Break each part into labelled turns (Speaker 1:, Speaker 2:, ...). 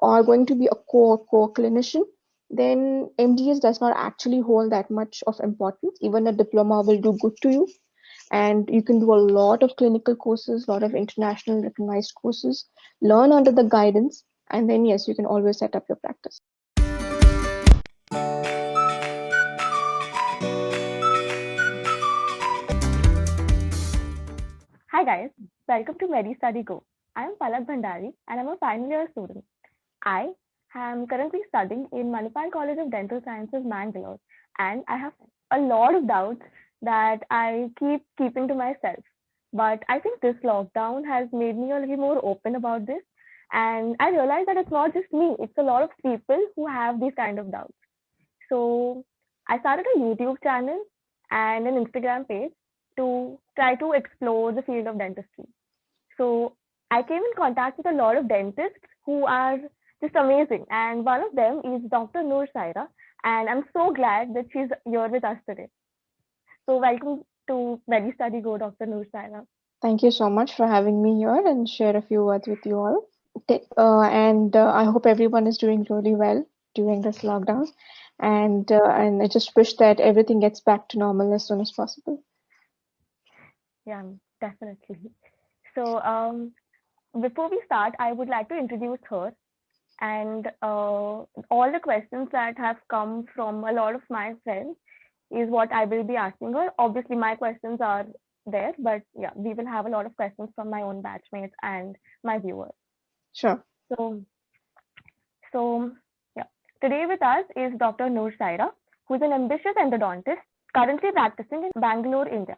Speaker 1: are going to be a core clinician, then MDS does not actually hold that much of importance. Even a diploma will do good to you, and you can do a lot of clinical courses, a lot of international recognized courses, learn under the guidance, and then yes, you can always set up your practice.
Speaker 2: Hi guys, welcome to Medi Study Go. I am Palak Bhandari and I'm a final year student. I am currently studying in Manipal College of Dental Sciences, Bangalore, and I have a lot of doubts that I keep keeping to myself. But I think this lockdown has made me a little more open about this, and I realized that it's not just me, it's a lot of people who have these kind of doubts. So I started a YouTube channel and an Instagram page to try to explore the field of dentistry. So I came in contact with a lot of dentists who are just amazing. And one of them is Dr. Noor Saira. And I'm so glad that she's here with us today. So welcome to Medi Study Go, Dr. Noor Saira.
Speaker 1: Thank you so much for having me here and share a few words with you all. And I hope everyone is doing really well during this lockdown. And I just wish that everything gets back to normal as soon as possible.
Speaker 2: Yeah, definitely. So before we start, I would like to introduce her and all the questions that have come from a lot of my friends is what I will be asking her. Obviously, my questions are there, but yeah, we will have a lot of questions from my own batchmates and my viewers.
Speaker 1: Sure.
Speaker 2: So, so yeah, today with us is Dr. Noor Saira, who is an ambitious endodontist currently practicing in Bangalore, India.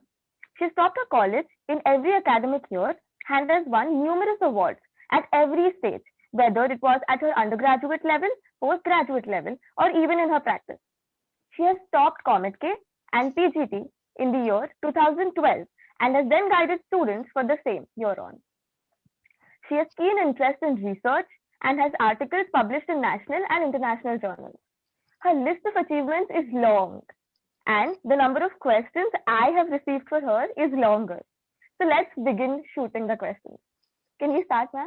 Speaker 2: She's topped her college in every academic year and has won numerous awards at every stage, whether it was at her undergraduate level, postgraduate level, or even in her practice. She has topped Comet K and PGT in the year 2012 and has then guided students for the same year on. She has keen interest in research and has articles published in national and international journals. Her list of achievements is long, and the number of questions I have received for her is longer. So let's begin shooting the questions. Can we start, ma'am?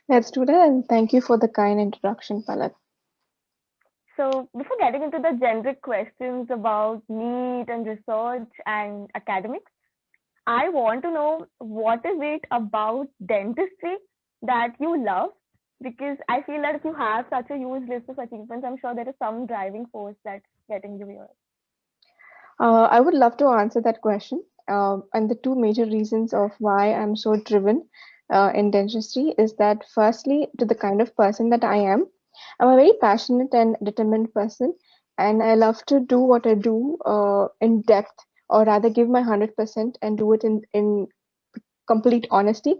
Speaker 1: Let's do that. And thank you for the kind introduction, Palak.
Speaker 2: So before getting into the generic questions about NEET and research and academics, I want to know what is it about dentistry that you love? Because I feel that if you have such a huge list of achievements, I'm sure there is some driving force that's getting you here.
Speaker 1: I would love to answer that question. And the two major reasons of why I'm so driven in dentistry is that, firstly, to the kind of person that I am, I'm a very passionate and determined person, and I love to do what I do in depth, or rather, give my 100% and do it in complete honesty.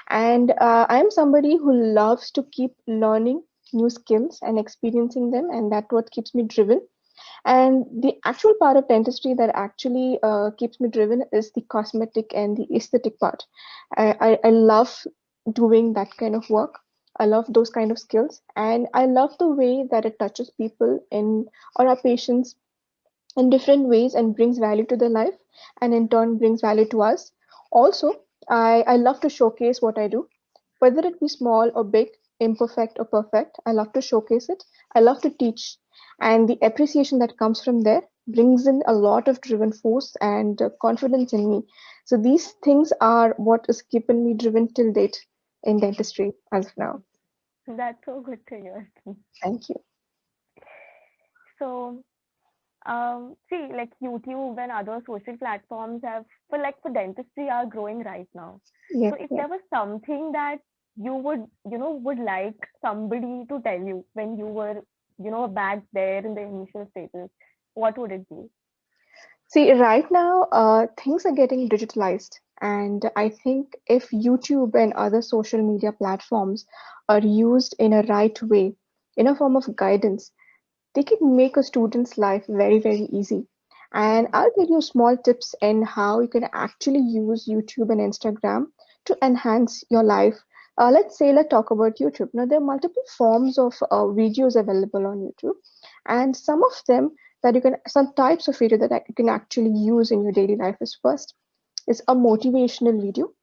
Speaker 1: And I am somebody who loves to keep learning new skills and experiencing them, and that's what keeps me driven. And the actual part of dentistry that actually keeps me driven is the cosmetic and the aesthetic part. I love doing that kind of work. I love those kind of skills, and I love the way that it touches people in or our patients in different ways and brings value to their life, and in turn brings value to us. Also, I love to showcase what I do, whether it be small or big, imperfect or perfect. I love to showcase it. I love to teach. And the appreciation that comes from there brings in a lot of driven force and confidence in me. So these things are what is keeping me driven till date in dentistry as of now.
Speaker 2: That's so good to hear.
Speaker 1: Thank you.
Speaker 2: So, see, like YouTube and other social platforms have, for dentistry, are growing right now.
Speaker 1: Yeah,
Speaker 2: So, if
Speaker 1: yeah.
Speaker 2: there was something that you would like somebody to tell you when you were, back there in the initial stages, what would it be?
Speaker 1: See, right now, things are getting digitalized. And I think if YouTube and other social media platforms are used in a right way, in a form of guidance, they can make a student's life very, very easy. And
Speaker 2: Mm-hmm.
Speaker 1: I'll give you small tips in how you can actually use YouTube and Instagram to enhance your life. Let's talk about YouTube. Now, there are multiple forms of videos available on YouTube, and some types of video that you can actually use in your daily life is, first is a motivational video.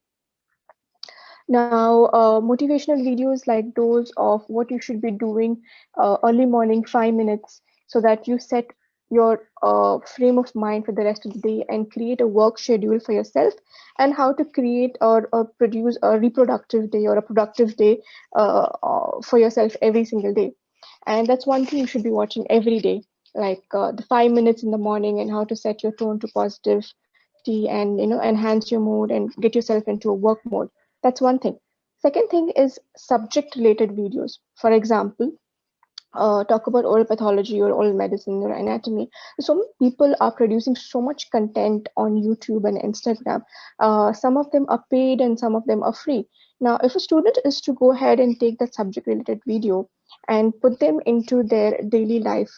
Speaker 1: Now, motivational videos like those of what you should be doing early morning, 5 minutes, so that you set your frame of mind for the rest of the day and create a work schedule for yourself, and how to create or produce a reproductive day or a productive day for yourself every single day. And that's one thing you should be watching every day, like the 5 minutes in the morning and how to set your tone to positivity and enhance your mood and get yourself into a work mode. That's one thing. Second thing is subject related videos. For example, talk about oral pathology or oral medicine or anatomy. So many people are producing so much content on YouTube and Instagram. Some of them are paid and some of them are free. Now, if a student is to go ahead and take that subject related video and put them into their daily life,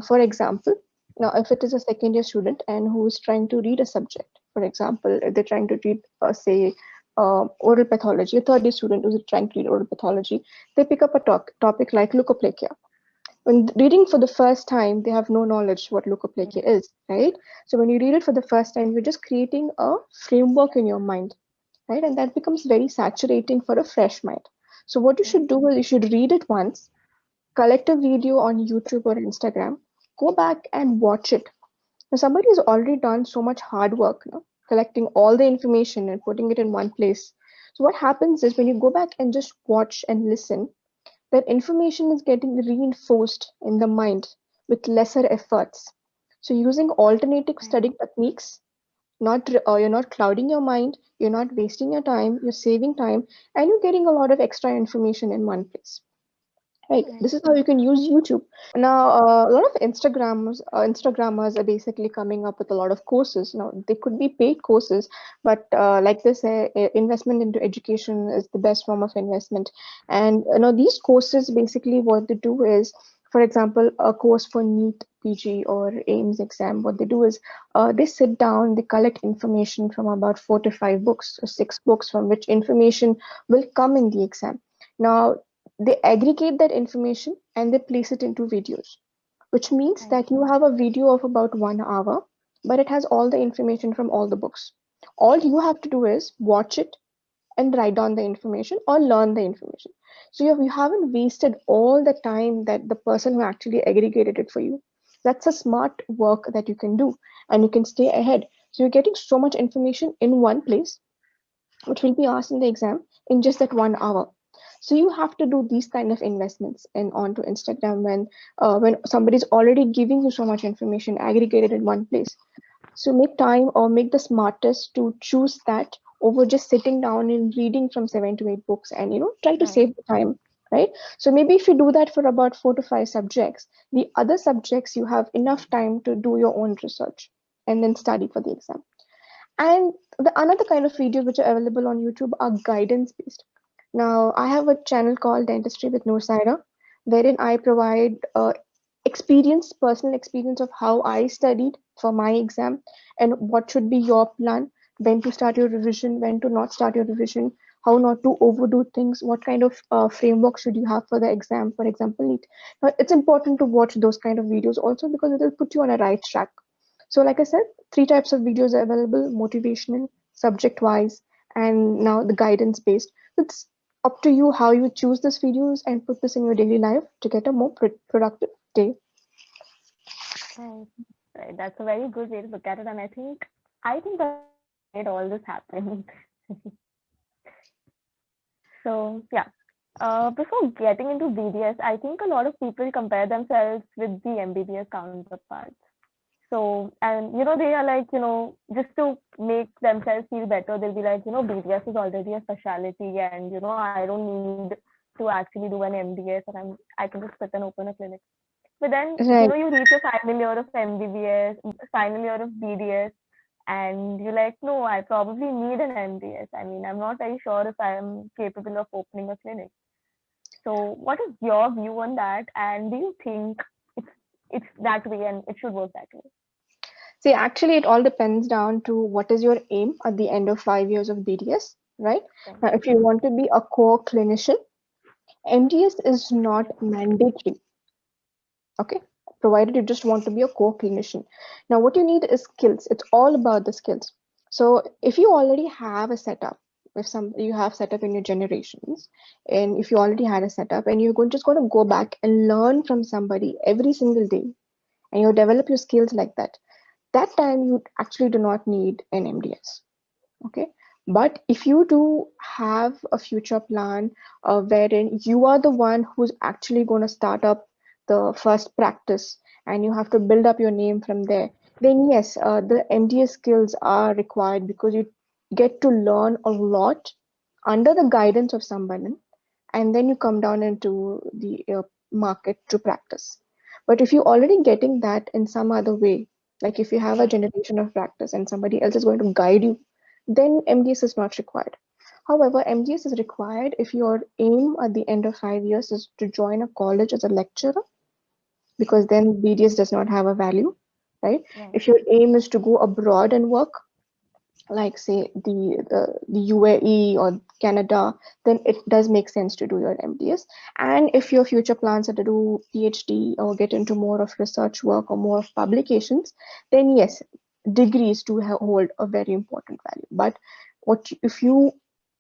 Speaker 1: for example, now if it is a second year student and who's trying to read a subject, for example, if they're trying to read, say, oral pathology, a third year student who's trying to read oral pathology, they pick up a topic like leukoplakia. When reading for the first time, they have no knowledge what leukoplakia is, right? So when you read it for the first time, you're just creating a framework in your mind, right? And that becomes very saturating for a fresh mind. So what you should do is you should read it once, collect a video on YouTube or Instagram, go back and watch it. Now somebody has already done so much hard work, collecting all the information and putting it in one place. So what happens is when you go back and just watch and listen, that information is getting reinforced in the mind with lesser efforts. So using alternative studying techniques, you're not clouding your mind, you're not wasting your time, you're saving time, and you're getting a lot of extra information in one place. Right. This is how you can use YouTube. Now, a lot of Instagrammers are basically coming up with a lot of courses. Now, they could be paid courses, but like they say, investment into education is the best form of investment. And these courses basically what they do is, for example, a course for NEET, PG, or AIMS exam. What they do is they sit down, they collect information from about 4 to 5 books or 6 books from which information will come in the exam. Now, they aggregate that information and they place it into videos, which means
Speaker 2: Right.
Speaker 1: that you have a video of about 1 hour, but it has all the information from all the books. All you have to do is watch it and write down the information or learn the information. So you haven't wasted all the time that the person who actually aggregated it for you. That's a smart work that you can do and you can stay ahead. So you're getting so much information in one place which will be asked in the exam in just that 1 hour. So you have to do these kind of investments in onto Instagram when somebody's already giving you so much information aggregated in one place. So make time or make the smartest to choose that over just sitting down and reading from 7 to 8 books and try to
Speaker 2: Right.
Speaker 1: save the time, right? So maybe if you do that for about 4 to 5 subjects, the other subjects you have enough time to do your own research and then study for the exam. And the another kind of videos which are available on YouTube are guidance based. Now, I have a channel called Dentistry with Noor Saira, wherein I provide personal experience of how I studied for my exam and what should be your plan, when to start your revision, when to not start your revision, how not to overdo things, what kind of framework should you have for the exam, for example, NEET. Now, it's important to watch those kind of videos also because it will put you on a right track. So, like I said, 3 types of videos are available: motivational, subject wise, and now the guidance based. It's up to you how you choose these videos and put this in your daily life to get a more productive day.
Speaker 2: Right. Right. That's a very good way to look at it. And I think the made all this happen. So yeah. Before getting into BDS, I think a lot of people compare themselves with the MBBS counterparts. So, and they are like, just to make themselves feel better, they'll be like, BDS is already a specialty, and I don't need to actually do an MDS, and I can just sit and open a clinic. But then,
Speaker 1: Right.
Speaker 2: you reach your final year of MBBS, final year of BDS, and you're like, no, I probably need an MDS. I mean, I'm not very sure if I am capable of opening a clinic. So, what is your view on that? And do you think it's it's that way and it should work that way?
Speaker 1: See, actually, it all depends down to what is your aim at the end of 5 years of BDS, right?
Speaker 2: Right.
Speaker 1: Now, if you want to be a core clinician, MDS is not mandatory, okay? Provided you just want to be a core clinician. Now, what you need is skills. It's all about the skills. So, if you already have a setup, if some you have set up in your generations, and if you already had a setup and you're just going to go back and learn from somebody every single day, and you develop your skills like that, that time you actually do not need an MDS. Okay. But if you do have a future plan wherein you are the one who's actually going to start up the first practice, and you have to build up your name from there, then yes, the MDS skills are required, because you get to learn a lot under the guidance of someone, and then you come down into the market to practice. But if you're already getting that in some other way, like if you have a generation of practice and somebody else is going to guide you, then MDS is not required. However, MDS is required if your aim at the end of 5 years is to join a college as a lecturer, because then BDS does not have a value, right?
Speaker 2: Right.
Speaker 1: If your aim is to go abroad and work, like say the UAE or Canada, then it does make sense to do your MDS. And if your future plans are to do PhD or get into more of research work or more of publications, then yes, degrees do hold a very important value. But if you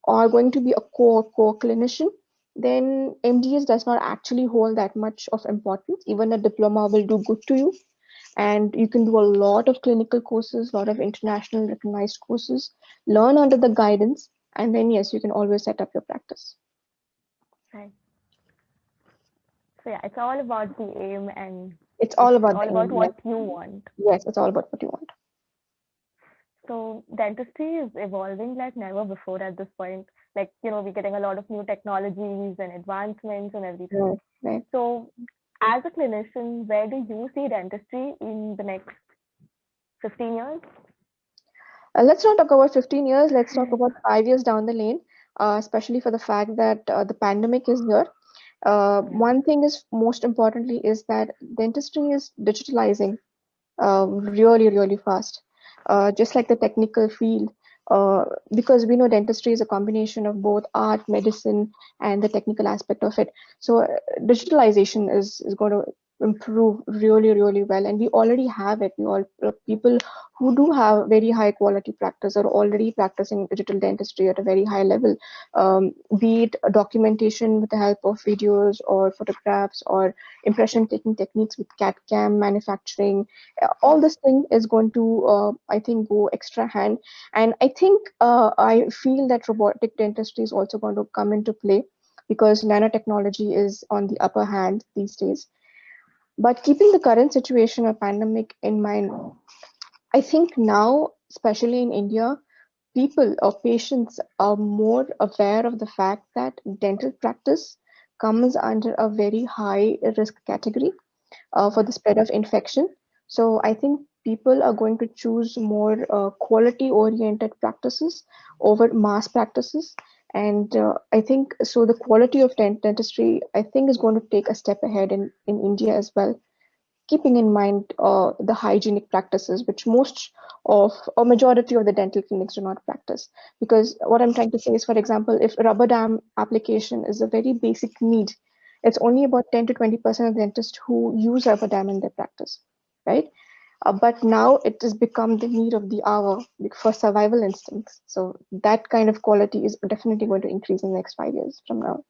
Speaker 1: are going to be a core clinician, then MDS does not actually hold that much of importance. Even a diploma will do good to you, and you can do a lot of clinical courses, a lot of international recognized courses, learn under the guidance, and then yes, you can always set up your practice.
Speaker 2: Right. So yeah, it's all about the aim and
Speaker 1: It's
Speaker 2: it's
Speaker 1: all about
Speaker 2: all
Speaker 1: the
Speaker 2: about
Speaker 1: aim. Yes,
Speaker 2: what you want.
Speaker 1: yes, it's all about what you want.
Speaker 2: So dentistry is evolving like never before at this point. Like, we're getting a lot of new technologies and advancements and everything.
Speaker 1: Right, right.
Speaker 2: So as a clinician, where do you see dentistry in the next 15 years?
Speaker 1: Let's not talk about 15 years. Let's talk about 5 years down the lane, especially for the fact that the pandemic is here.
Speaker 2: Yeah.
Speaker 1: One thing is most importantly is that dentistry is digitalizing really, really fast. Just like the technical field, because we know dentistry is a combination of both art, medicine, and the technical aspect of it. So digitalization is going to improve really, really well, and we already have it. We all people who do have very high quality practice are already practicing digital dentistry at a very high level, be it documentation with the help of videos or photographs, or impression taking techniques with CAD CAM manufacturing. All
Speaker 2: Yeah.
Speaker 1: this thing is going to I think go extra hand, and I think I feel that robotic dentistry is also going to come into play, because nanotechnology is on the upper hand these days. But keeping the current situation of pandemic in mind, I think now, especially in India, people or patients are more aware of the fact that dental practice comes under a very high risk category for
Speaker 2: Yeah.
Speaker 1: the spread of infection. So I think people are going to choose more quality oriented practices over mass practices. And I think so the quality of dentistry, I think, is going to take a step ahead in India as well, keeping in mind the hygienic practices which most of or majority of the dental clinics do not practice. Because what I'm trying to say is, for example, if rubber dam application is a very basic need, it's only about 10 to 20% of dentists who use rubber dam in their practice, right? But now it has become the need of the hour for survival instincts. So that kind of quality is definitely going to increase in the next 5 years from now.